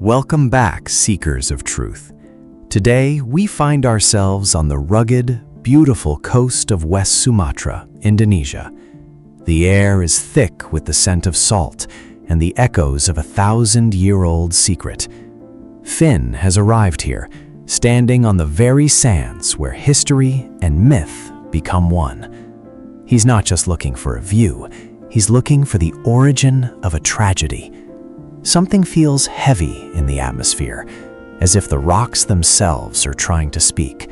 Welcome back, seekers of truth. Today, we find ourselves on the rugged, beautiful coast of West Sumatra, Indonesia. The air is thick with the scent of salt and the echoes of a 1,000-year-old secret. Finn has arrived here, standing on the very sands where history and myth become one. He's not just looking for a view, he's looking for the origin of a tragedy. Something feels heavy in the atmosphere, as if the rocks themselves are trying to speak.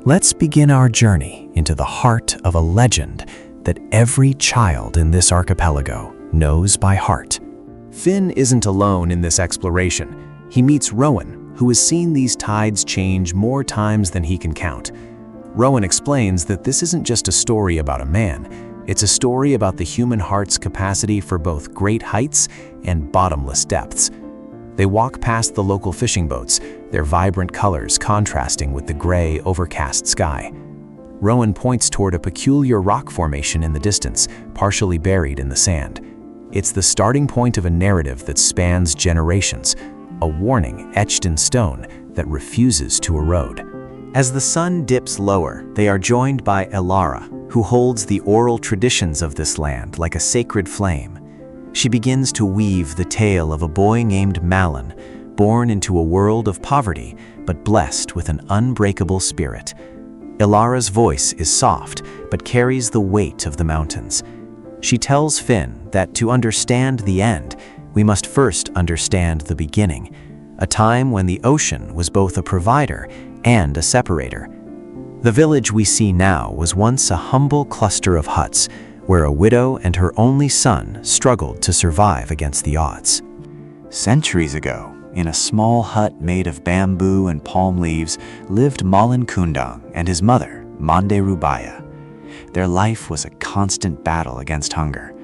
Let's begin our journey into the heart of a legend that every child in this archipelago knows by heart. Finn isn't alone in this exploration. He meets Rowan, who has seen these tides change more times than he can count. Rowan explains that this isn't just a story about a man. It's a story about the human heart's capacity for both great heights and bottomless depths. They walk past the local fishing boats, their vibrant colors contrasting with the gray, overcast sky. Rowan points toward a peculiar rock formation in the distance, partially buried in the sand. It's the starting point of a narrative that spans generations, a warning etched in stone that refuses to erode. As the sun dips lower, they are joined by Elara, who holds the oral traditions of this land like a sacred flame. She begins to weave the tale of a boy named Malin, born into a world of poverty, but blessed with an unbreakable spirit. Elara's voice is soft, but carries the weight of the mountains. She tells Finn that to understand the end, we must first understand the beginning, a time when the ocean was both a provider and a separator. The village we see now was once a humble cluster of huts, where a widow and her only son struggled to survive against the odds. Centuries ago, in a small hut made of bamboo and palm leaves, lived Malin Kundang and his mother, Mande Rubaya. Their life was a constant battle against hunger.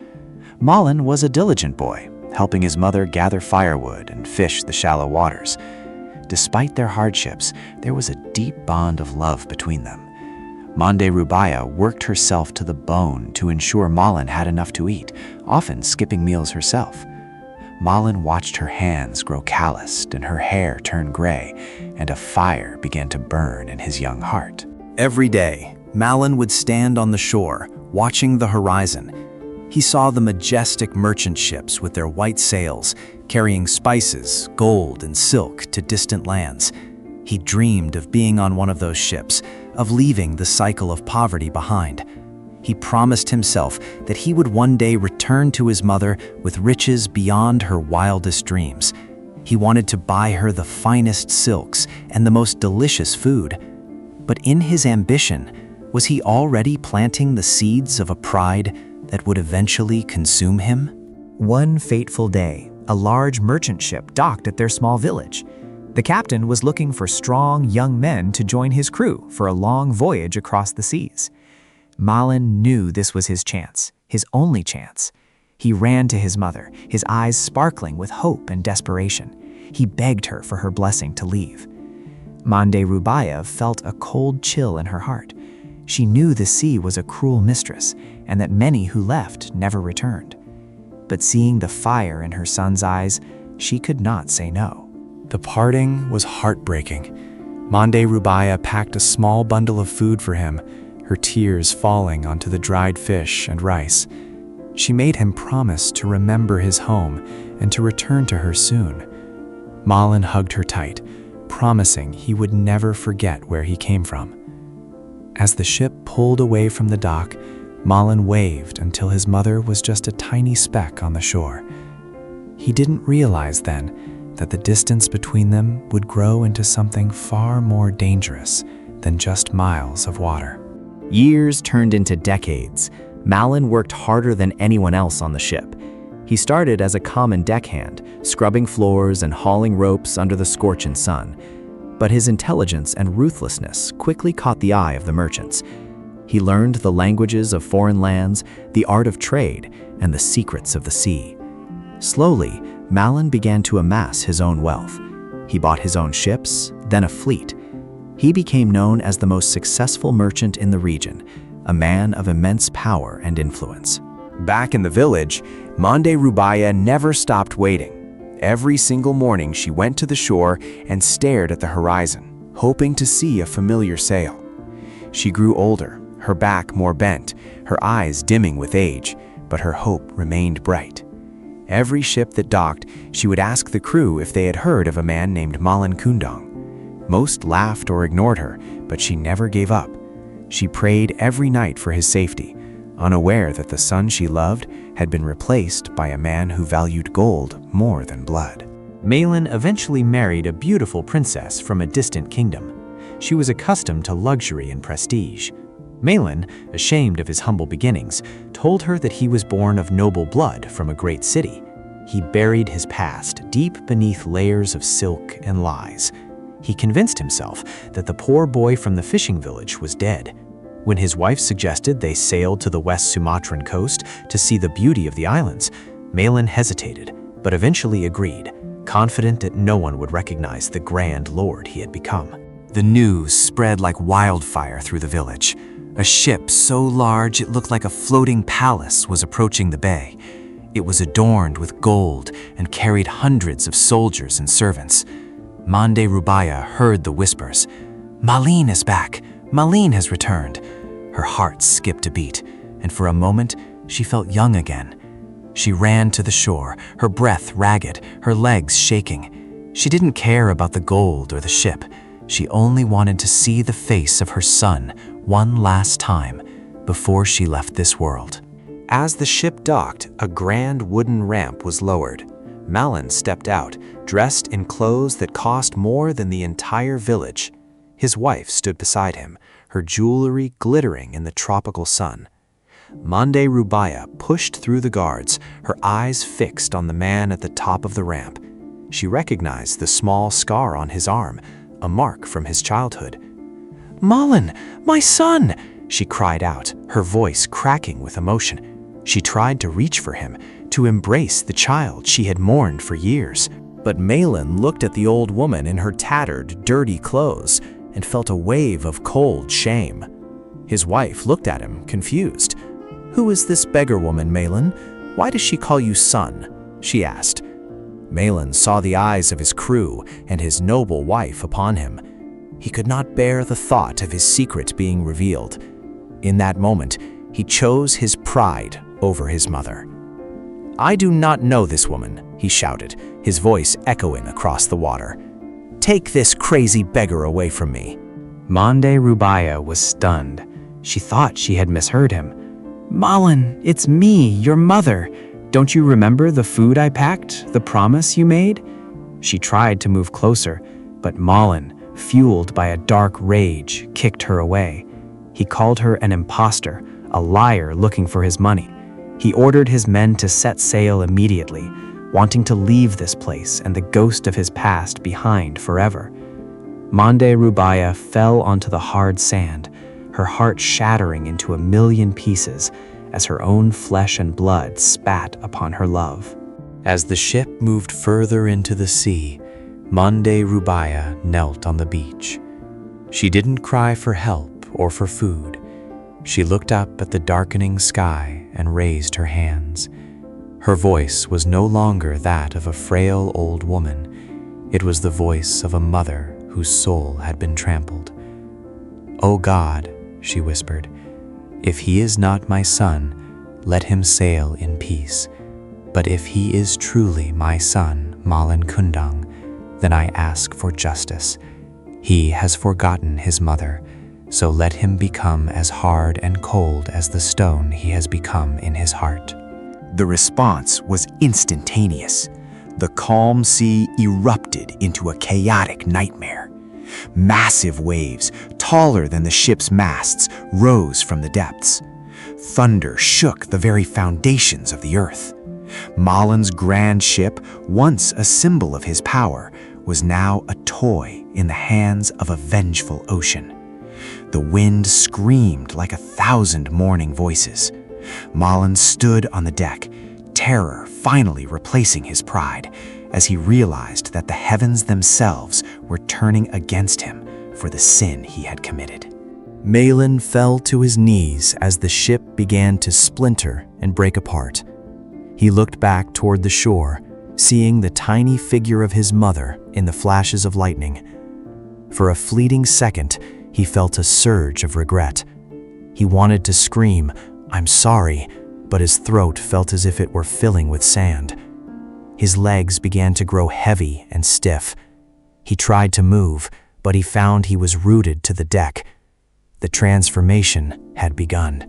Malin was a diligent boy, helping his mother gather firewood and fish the shallow waters. Despite their hardships, there was a deep bond of love between them. Mande Rubaya worked herself to the bone to ensure Malin had enough to eat, often skipping meals herself. Malin watched her hands grow calloused and her hair turn gray, and a fire began to burn in his young heart. Every day, Malin would stand on the shore, watching the horizon. He saw the majestic merchant ships with their white sails, carrying spices, gold, and silk to distant lands. He dreamed of being on one of those ships, of leaving the cycle of poverty behind. He promised himself that he would one day return to his mother with riches beyond her wildest dreams. He wanted to buy her the finest silks and the most delicious food. But in his ambition, was he already planting the seeds of a pride that would eventually consume him? One fateful day, a large merchant ship docked at their small village. The captain was looking for strong young men to join his crew for a long voyage across the seas. Malin knew this was his chance, his only chance. He ran to his mother, his eyes sparkling with hope and desperation. He begged her for her blessing to leave. Mande Rubaya felt a cold chill in her heart. She knew the sea was a cruel mistress, and that many who left never returned. But seeing the fire in her son's eyes, she could not say no. The parting was heartbreaking. Mande Rubaya packed a small bundle of food for him, her tears falling onto the dried fish and rice. She made him promise to remember his home and to return to her soon. Malin hugged her tight, promising he would never forget where he came from. As the ship pulled away from the dock, Malin waved until his mother was just a tiny speck on the shore. He didn't realize then that the distance between them would grow into something far more dangerous than just miles of water. Years turned into decades. Malin worked harder than anyone else on the ship. He started as a common deckhand, scrubbing floors and hauling ropes under the scorching sun. But his intelligence and ruthlessness quickly caught the eye of the merchants. He learned the languages of foreign lands, the art of trade, and the secrets of the sea. Slowly, Malin began to amass his own wealth. He bought his own ships, then a fleet. He became known as the most successful merchant in the region, a man of immense power and influence. Back in the village, Mande Rubaya never stopped waiting. Every single morning she went to the shore and stared at the horizon, hoping to see a familiar sail. She grew older, her back more bent, her eyes dimming with age, but her hope remained bright. Every ship that docked, she would ask the crew if they had heard of a man named Malin Kundang. Most laughed or ignored her, but she never gave up. She prayed every night for his safety, unaware that the son she loved had been replaced by a man who valued gold more than blood. Malin eventually married a beautiful princess from a distant kingdom. She was accustomed to luxury and prestige. Malin, ashamed of his humble beginnings, told her that he was born of noble blood from a great city. He buried his past deep beneath layers of silk and lies. He convinced himself that the poor boy from the fishing village was dead. When his wife suggested they sailed to the West Sumatran coast to see the beauty of the islands, Malin hesitated, but eventually agreed, confident that no one would recognize the grand lord he had become. The news spread like wildfire through the village. A ship so large it looked like a floating palace was approaching the bay. It was adorned with gold and carried hundreds of soldiers and servants. Mande Rubaya heard the whispers. "Malin is back! Malin has returned!" Her heart skipped a beat, and for a moment she felt young again. She ran to the shore, her breath ragged, her legs shaking. She didn't care about the gold or the ship. She only wanted to see the face of her son one last time before she left this world. As the ship docked, a grand wooden ramp was lowered. Malin stepped out, dressed in clothes that cost more than the entire village. His wife stood beside him, her jewelry glittering in the tropical sun. Mande Rubaya pushed through the guards, her eyes fixed on the man at the top of the ramp. She recognized the small scar on his arm, a mark from his childhood. "Malin, my son!" she cried out, her voice cracking with emotion. She tried to reach for him, to embrace the child she had mourned for years. But Malin looked at the old woman in her tattered, dirty clothes and felt a wave of cold shame. His wife looked at him, confused. "Who is this beggar woman, Malin? Why does she call you son?" she asked. Malin saw the eyes of his crew and his noble wife upon him. He could not bear the thought of his secret being revealed. In that moment, he chose his pride over his mother. "I do not know this woman," he shouted, his voice echoing across the water. "Take this crazy beggar away from me." Mande Rubaya was stunned. She thought she had misheard him. "Malin, it's me, your mother. Don't you remember the food I packed, the promise you made?" She tried to move closer, but Malin, fueled by a dark rage, kicked her away. He called her an imposter, a liar looking for his money. He ordered his men to set sail immediately, wanting to leave this place and the ghost of his past behind forever. Mande Rubaya fell onto the hard sand, her heart shattering into a million pieces as her own flesh and blood spat upon her love. As the ship moved further into the sea, Mande Rubaya knelt on the beach. She didn't cry for help or for food. She looked up at the darkening sky and raised her hands. Her voice was no longer that of a frail old woman. It was the voice of a mother whose soul had been trampled. "O God," she whispered, "if he is not my son, let him sail in peace. But if he is truly my son, Malin Kundang, then I ask for justice. He has forgotten his mother, so let him become as hard and cold as the stone he has become in his heart." The response was instantaneous. The calm sea erupted into a chaotic nightmare. Massive waves, taller than the ship's masts, rose from the depths. Thunder shook the very foundations of the earth. Malin's grand ship, once a symbol of his power, was now a toy in the hands of a vengeful ocean. The wind screamed like 1,000 mourning voices. Malin stood on the deck, terror finally replacing his pride, as he realized that the heavens themselves were turning against him for the sin he had committed. Malin fell to his knees as the ship began to splinter and break apart. He looked back toward the shore, seeing the tiny figure of his mother in the flashes of lightning. For a fleeting second, he felt a surge of regret. He wanted to scream, "I'm sorry," but his throat felt as if it were filling with sand. His legs began to grow heavy and stiff. He tried to move, but he found he was rooted to the deck. The transformation had begun.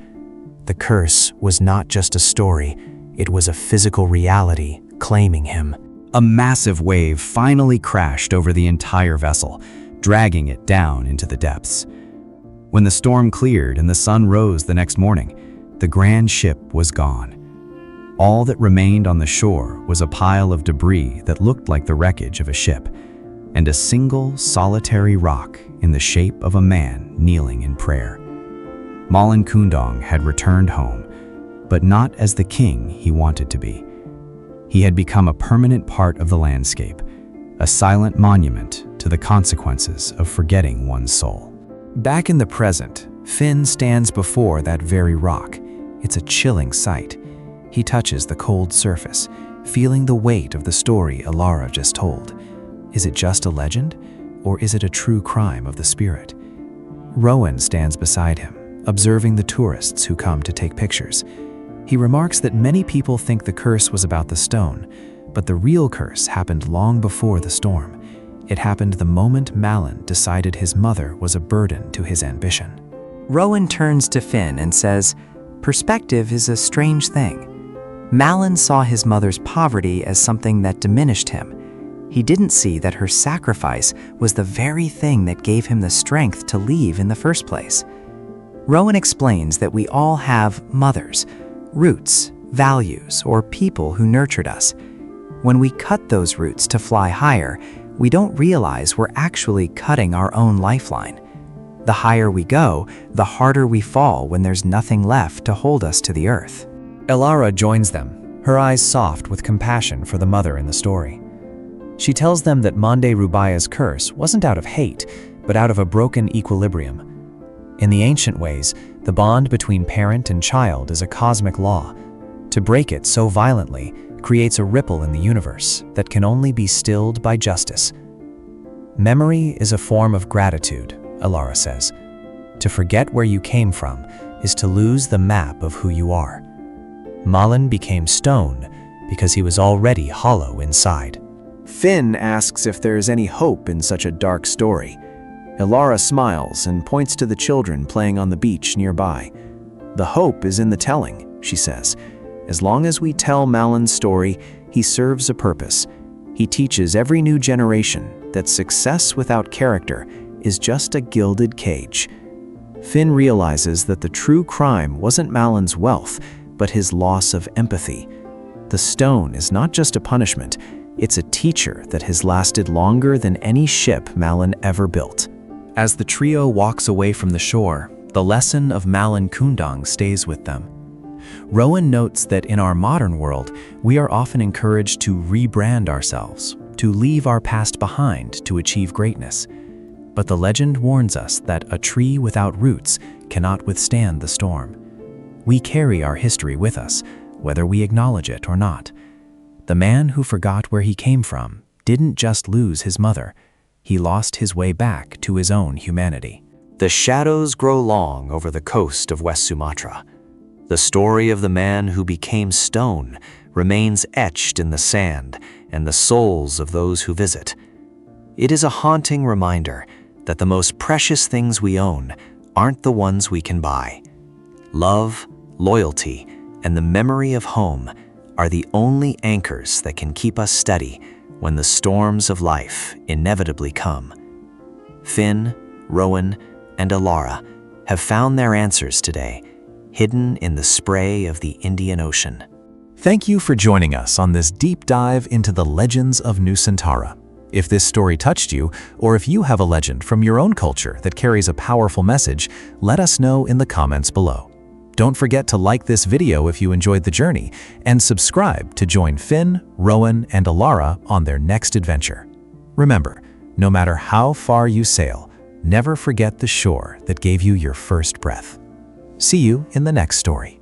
The curse was not just a story, it was a physical reality claiming him. A massive wave finally crashed over the entire vessel, dragging it down into the depths. When the storm cleared and the sun rose the next morning, the grand ship was gone. All that remained on the shore was a pile of debris that looked like the wreckage of a ship, and a single solitary rock in the shape of a man kneeling in prayer. Malin Kundang had returned home, but not as the king he wanted to be. He had become a permanent part of the landscape, a silent monument to the consequences of forgetting one's soul. Back in the present, Finn stands before that very rock. It's a chilling sight. He touches the cold surface, feeling the weight of the story Elara just told. Is it just a legend, or is it a true crime of the spirit? Rowan stands beside him, observing the tourists who come to take pictures. He remarks that many people think the curse was about the stone, but the real curse happened long before the storm. It happened the moment Malin decided his mother was a burden to his ambition. Rowan turns to Finn and says, "Perspective is a strange thing. Malin saw his mother's poverty as something that diminished him. He didn't see that her sacrifice was the very thing that gave him the strength to leave in the first place." Rowan explains that we all have mothers, roots, values, or people who nurtured us. When we cut those roots to fly higher, we don't realize we're actually cutting our own lifeline. The higher we go, the harder we fall when there's nothing left to hold us to the earth. Elara joins them, her eyes soft with compassion for the mother in the story. She tells them that Mande Rubaya's curse wasn't out of hate, but out of a broken equilibrium. In the ancient ways, the bond between parent and child is a cosmic law. To break it so violently creates a ripple in the universe that can only be stilled by justice. Memory is a form of gratitude, Elara says. To forget where you came from is to lose the map of who you are. Malin became stone because he was already hollow inside. Finn asks if there is any hope in such a dark story. Elara smiles and points to the children playing on the beach nearby. "The hope is in the telling," she says. "As long as we tell Malin's story, he serves a purpose. He teaches every new generation that success without character is just a gilded cage." Finn realizes that the true crime wasn't Malin's wealth, but his loss of empathy. The stone is not just a punishment, it's a teacher that has lasted longer than any ship Malin ever built. As the trio walks away from the shore, the lesson of Malin Kundang stays with them. Rowan notes that in our modern world, we are often encouraged to rebrand ourselves, to leave our past behind to achieve greatness. But the legend warns us that a tree without roots cannot withstand the storm. We carry our history with us, whether we acknowledge it or not. The man who forgot where he came from didn't just lose his mother, he lost his way back to his own humanity. The shadows grow long over the coast of West Sumatra. The story of the man who became stone remains etched in the sand and the souls of those who visit. It is a haunting reminder that the most precious things we own aren't the ones we can buy. Love, loyalty, and the memory of home are the only anchors that can keep us steady when the storms of life inevitably come. Finn, Rowan, and Elara have found their answers today, hidden in the spray of the Indian Ocean. Thank you for joining us on this deep dive into the legends of Nusantara. If this story touched you, or if you have a legend from your own culture that carries a powerful message, let us know in the comments below. Don't forget to like this video if you enjoyed the journey, and subscribe to join Finn, Rowan, and Elara on their next adventure. Remember, no matter how far you sail, never forget the shore that gave you your first breath. See you in the next story.